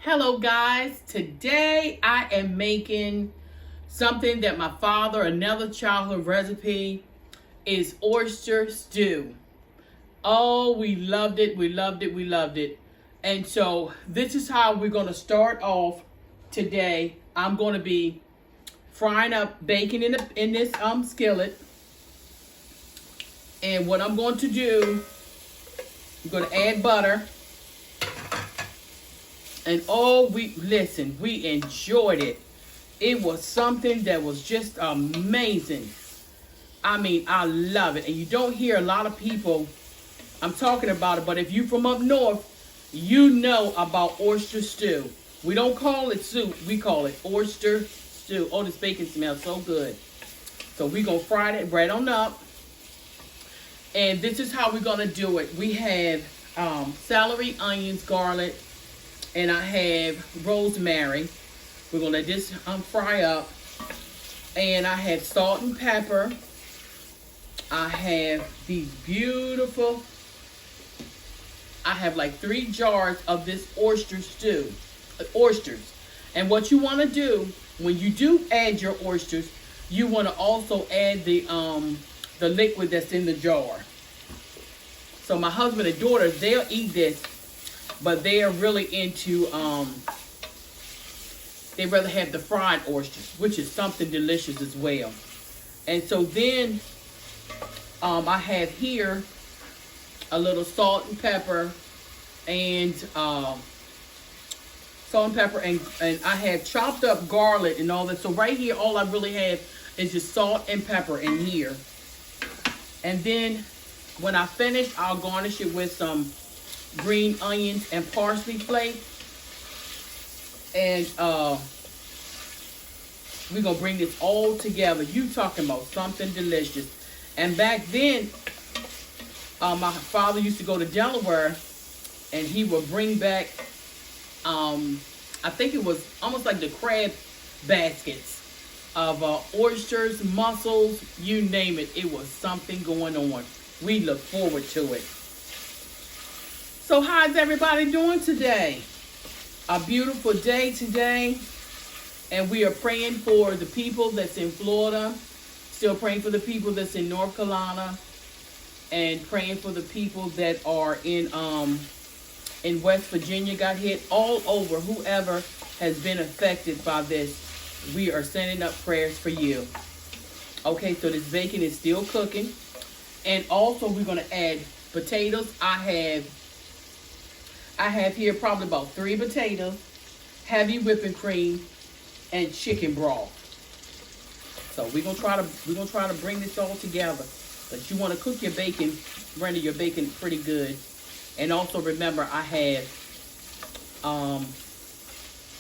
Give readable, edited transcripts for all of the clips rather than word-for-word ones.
Hello guys, today I am making something that my father, another childhood recipe, is oyster stew. Oh, we loved it, we loved it, we loved it. And so this is how we're going to start off today. I'm going to be frying up bacon in this skillet. And what I'm going to do, I'm going to add butter. And oh, we enjoyed it. It was something that was just amazing. I mean, I love it. And you don't hear a lot of people, I'm talking about it, but if you from up north, you know about oyster stew. We don't call it soup, we call it oyster stew. Oh, this bacon smells so good. So we're going to fry it right on up. And this is how we're going to do it. We have celery, onions, garlic, and I have rosemary. We're going to let this fry up. And I have salt and pepper. I have these beautiful, I have like 3 jars of this oyster stew, oysters. And what you want to do, when you do add your oysters, you want to also add the liquid that's in the jar. So my husband and daughter, they'll eat this, but they are really into, they rather have the fried oysters, which is something delicious as well. And so then I have here a little salt and pepper and I have chopped up garlic and all that. So right here, all I really have is just salt and pepper in here. And then when I finish, I'll garnish it with some green onions and parsley flakes. And we're going to bring this all together. You talking about something delicious. And back then, my father used to go to Delaware, and he would bring back, I think it was almost like the crab baskets of oysters, mussels, you name it. It was something going on. We look forward to it. So how's everybody doing today? A beautiful day today. And we are praying for the people that's in Florida. Still praying for the people that's in North Carolina. And praying for the people that are in West Virginia, got hit. All over, whoever has been affected by this, we are sending up prayers for you. Okay, so this bacon is still cooking. And also we're going to add potatoes. I have here probably about 3 potatoes, heavy whipping cream, and chicken broth. So we're gonna try to bring this all together. But you want to cook your bacon, render your bacon pretty good. And also remember, I have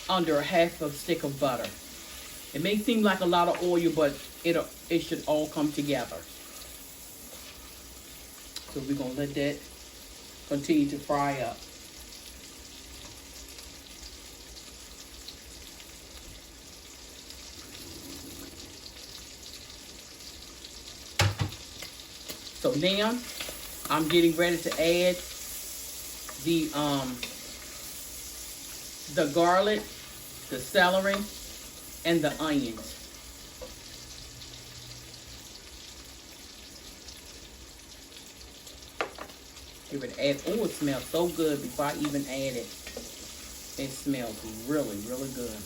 under a half a stick of butter. It may seem like a lot of oil, but it should all come together. So we're gonna let that continue to fry up. So now I'm getting ready to add the garlic, the celery, and the onions. Give it add. Oh, it smells so good before I even add it. It smells really, really good.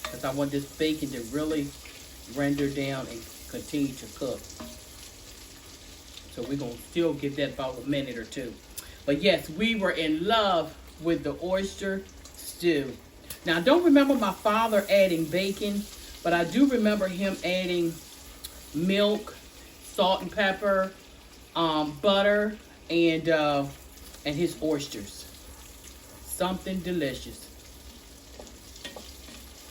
Because I want this bacon to really render down and continue to cook. So we're going to still give that about a minute or 2. But yes, we were in love with the oyster stew. Now, I don't remember my father adding bacon, but I do remember him adding milk, salt and pepper, butter, and his oysters. Something delicious.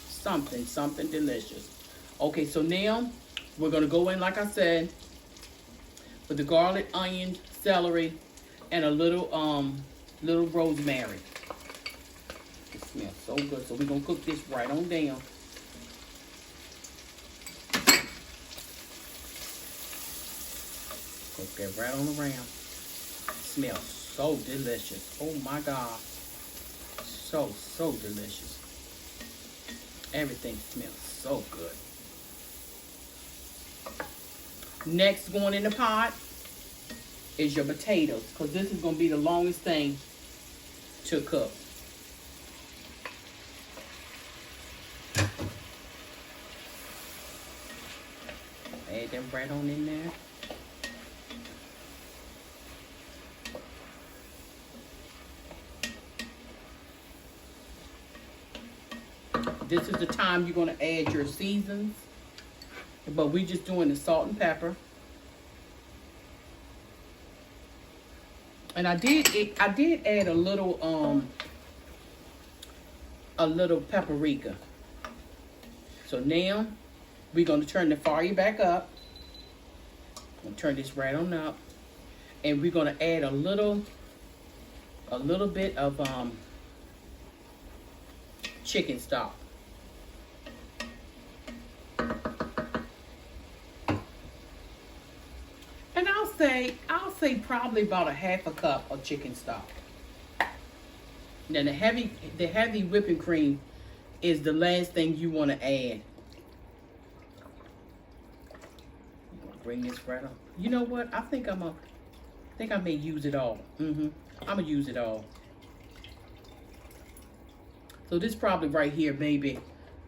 Something delicious. Okay, so now we're going to go in, like I said, with the garlic, onion, celery, and a little rosemary. It smells so good. So we're going to cook this right on down. Cook that right on around. Smells so delicious. Oh my God. So, so delicious. Everything smells so good. Next going in the pot is your potatoes, because this is going to be the longest thing to cook. Add them right on in there. This is the time you're going to add your seasons, but we're just doing the salt and pepper. And I did add a little paprika. So now we're going to turn the fire back up. I'm going to turn this right on up, and we're going to add a little bit of chicken stock. And I'll say probably about a half a cup of chicken stock. Now the heavy whipping cream is the last thing you want to add. Bring this right up. You know what? I think I may use it all. I'm gonna use it all. So this probably right here, maybe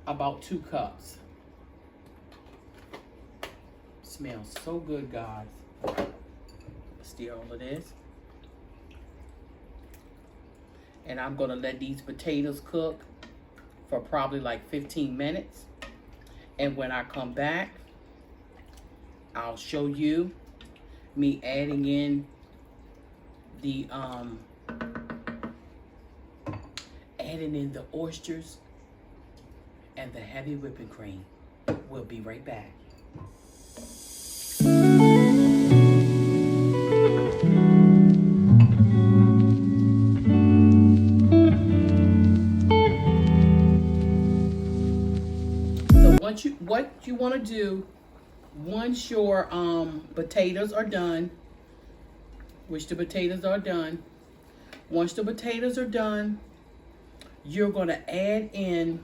about 2 cups. Smells so good, guys. Stir all of this. And I'm gonna let these potatoes cook for probably like 15 minutes. And when I come back, I'll show you me adding in the oysters and the heavy whipping cream. We'll be right back. So what you want to do, once your potatoes are done, once the potatoes are done, you're going to add in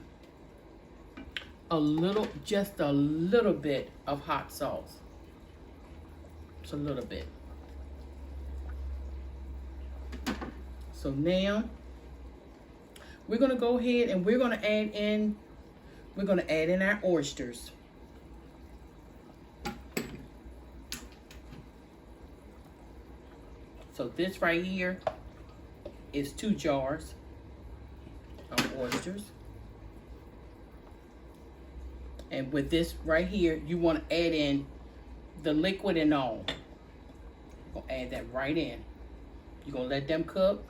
just a little bit of hot sauce. Just a little bit. So now we're going to go ahead and we're going to add in our oysters. So this right here is 2 jars of oysters. And with this right here, you want to add in the liquid and all. You're going to add that right in. You're going to let them cook.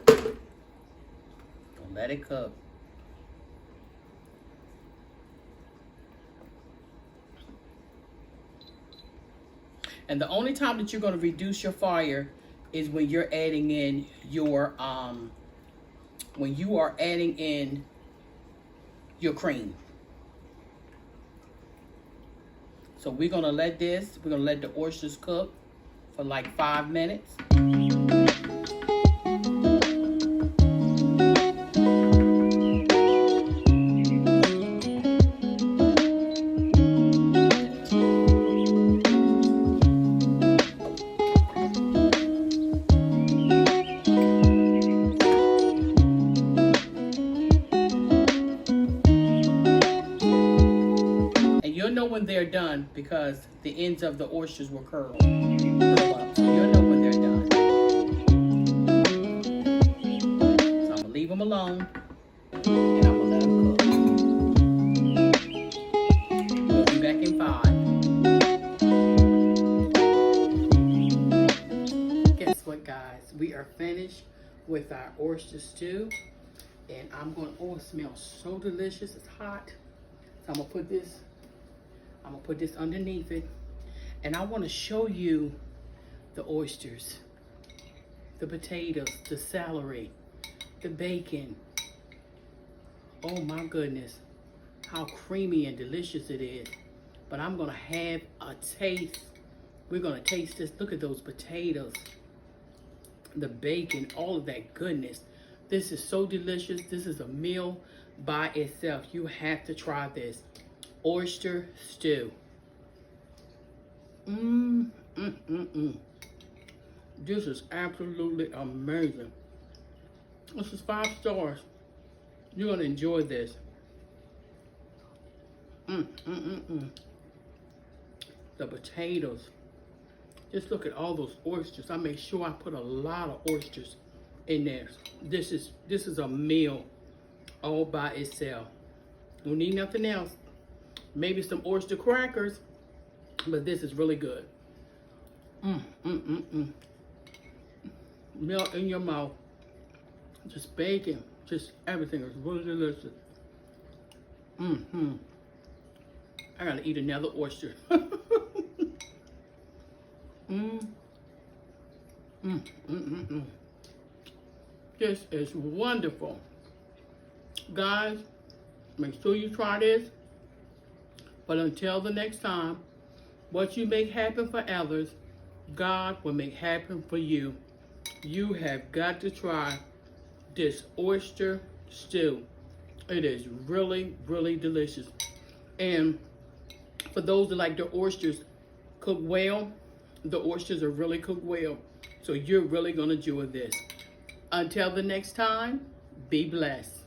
Don't let it cook. And the only time that you're going to reduce your fire is when you're adding in your when you are adding in your cream. So we're going to let the oysters cook for like 5 minutes. When they're done, because the ends of the oysters will curl up. So you'll know when they're done. So I'm gonna leave them alone, and I'm gonna let them cook. We'll be back in 5. Guess what, guys? We are finished with our oyster stew, and oh, it smells so delicious. It's hot. So I'm gonna put this underneath it, and I want to show you the oysters, the potatoes, the celery, the bacon. Oh my goodness, how creamy and delicious it is. but I'm gonna have a taste. We're gonna taste this. Look at those potatoes, the bacon, all of that goodness. This is so delicious. This is a meal by itself. You have to try this. Oyster stew. This is absolutely amazing. This is 5 stars. You're gonna enjoy this. The potatoes. Just look at all those oysters. I make sure I put a lot of oysters in there. This is a meal all by itself. Don't need nothing else. Maybe some oyster crackers, but this is really good. Melt in your mouth. Just bacon, just everything is really delicious. I gotta eat another oyster. This is wonderful. Guys, make sure you try this. But until the next time, what you make happen for others, God will make happen for you. You have got to try this oyster stew. It is really, really delicious. And for those that like their oysters cooked well, the oysters are really cooked well. So you're really gonna enjoy this. Until the next time, be blessed.